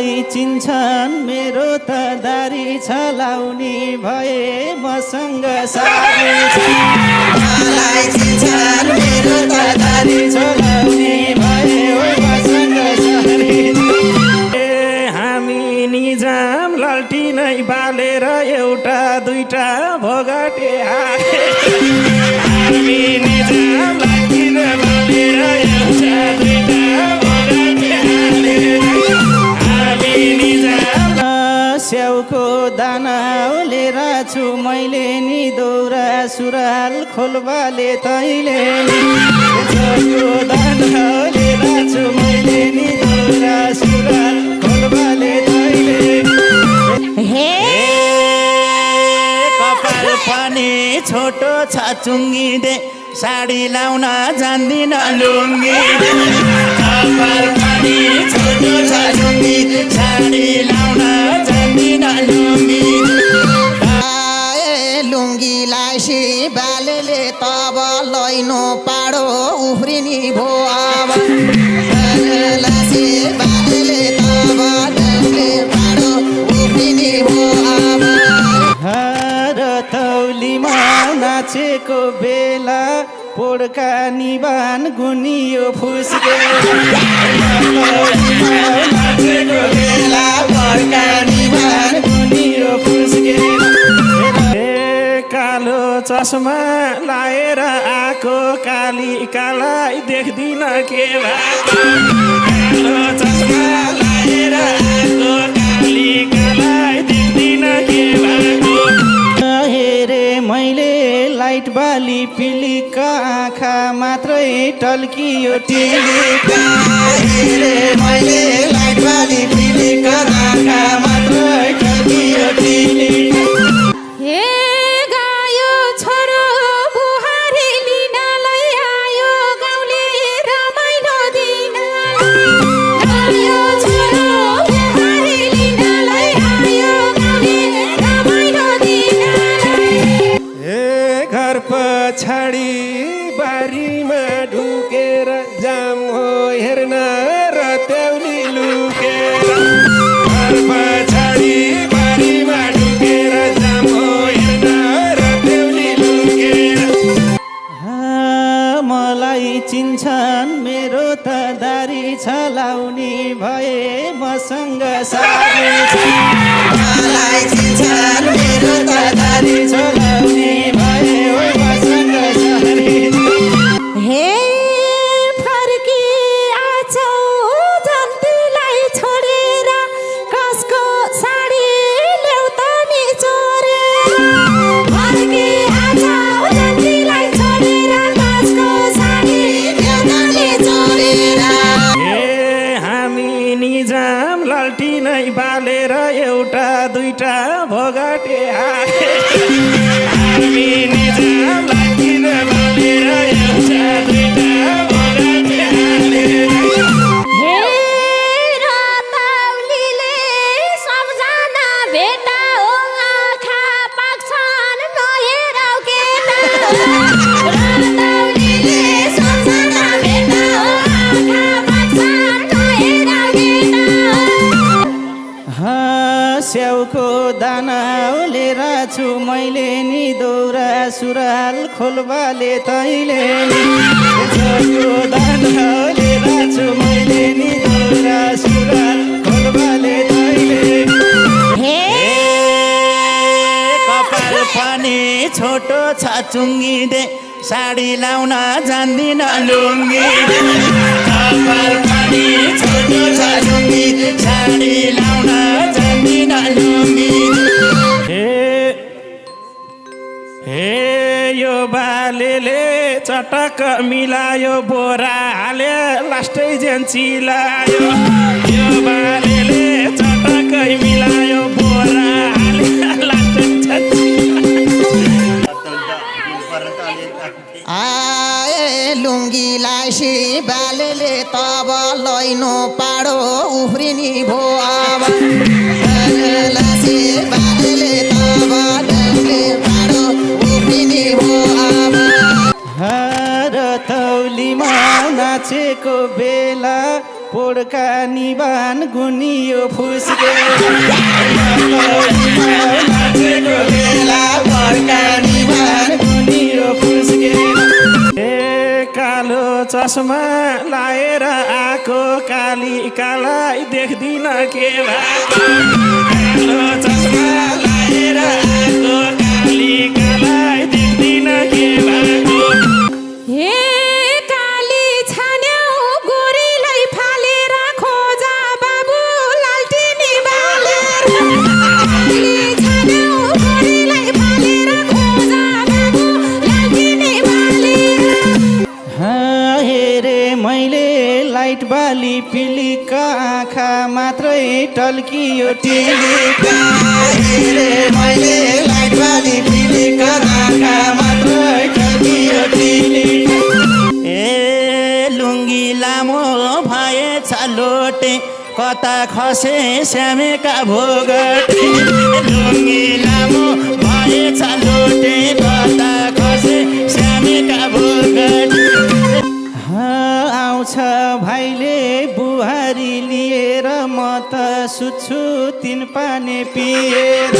मलाई चिन्छन् मेरो त दारी छलाउने भए मसँग सारी मलाई चिन्छन् मेरो त दारी छलाउने भए मसँग सारी हामी निजाम लाल्टी नै बालेर एउटा दुईटा भोगाटे हामी निजाम लाल्टी नै बालेर एउटा दुईटा स्याउको दाना ओलेर छु मैले नि दौरा सुराल खोलबाले तैले स्याउको दाना ओलेर छु मैले नि दौरा सुराल खोलबाले तैले हे कपाल पनि छोटो छ चुङ्गी दे साडी लाउन जान्दिन लुङ्गी कपाल पनि छोटो छ चुङ्गी साडी लाउन जान्दिन लुङ्गी लुङ्गीलाई सी बालेले तब लैनो पाडो उफ्रिनी भो अब लासी बालेले तब डुङ्गे पाडो उफ्रिनी भो अब हर तौलीमा नाचेको बेला पोड्का निबान गुनियो फुस्के नाचेको बेला पोड्का निबान गुनियो फुस्के कालो चस्मा लाएर आको काली कालाई देख्दिन के कालो चस्मा लाएर आको काली कालाई देख्दिन के हेरे मैले लाइट बाली पिलिका आँखा मात्रै टल्कियो टिलिका हेरे मैले लाइट बाली पिलिका आँखा मात्रै टल्कियो टिलिका पछाडी बारीमा ढुकेर जाम हो हेर्न र त्याउली लुकेर घर पछाडी बारीमा ढुकेर जाम हो हेर्न र त्याउली लुकेर मलाई चिन्छन् मेरो त दारी छलाउने भए मसँग सारी मलाई चिन्छन् मेरो त दारी छलाउने भए मसँग सारी हे फर्की आछौ जन्तीलाई छोडेर कसको साडी ल्याउ त नि चोरेर फर्की आछौ जन्तीलाई छोडेर कसको साडी ल्याउ त नि चोरेर हे हामी निजाम लाल्टी नै बालेर एउटा दुईटा भोगाटे हामी निजाम लाल्टी नै बालेर एउटा दुईटा भोगाटे हे रतौलीले सबजना भेटा हो आँखा पाक्छन् नहेरौ केटा रतौलीले सबजना भेटा हो आँखा पाक्छन् नहेरौ केटा स्याउको दाना ओलेर छु मैले नि दौरा सुराल खोलबाले तैले स्याउको दाना ओलेर छु मैले नि दौरा सुराल खोलबाले तैले हे कपाल पनि छोटो छ चुङ्गी दे साडी लाउन जान्दिन लुङ्गी कपाल पनि छोटो छ चुङ्गी साडी लाउन जान्दिन लुङ्गी हे यो बालेले चटक मिलायो बोरा हाले लास्टै जेन्चिलायो यो बालेले चटकै मिलायो बोरा हाले लास्टै आए लुङ्गीलाई सी बालेले तब लैनो पाडो उफ्रिनी भो अब लासी बालेले तब डुङ्गे पाडो उफ्रिनी भो अब हर तौलीमा नाचेको बेला पोडका निबान गुनियो फुस्के पोडका निबान गुनियो फुस्के ए कालो चस्मा लाएर आको काली कालाई देख्दिन के भएको कालो चस्मा लाएर आको काली कालाई देख्दिन के भएको हे काली छान्यौ गोरीलाई फालेर खोजा बाबु लालटिनी बालेर काली छान्यौ गोरीलाई फालेर खोजा बाबु लालटिनी बालेर हेरे मैले लाइट बाली पिलिका आँखा मात्रै टल्कियो टिलिका हेरे मैले लाइट बाली पिलिका आँखा मात्रै टल्कियो टिलिका ए लुङ्गी लामो भएछ लोटे कता खसे श्यामेका भोगटे लुङ्गी लामो भएछ लोटे कता खसे श्यामेका भोगटे आउँछ भाइले बुहारी लिएर म त सुत्छु 3 पानी पिएर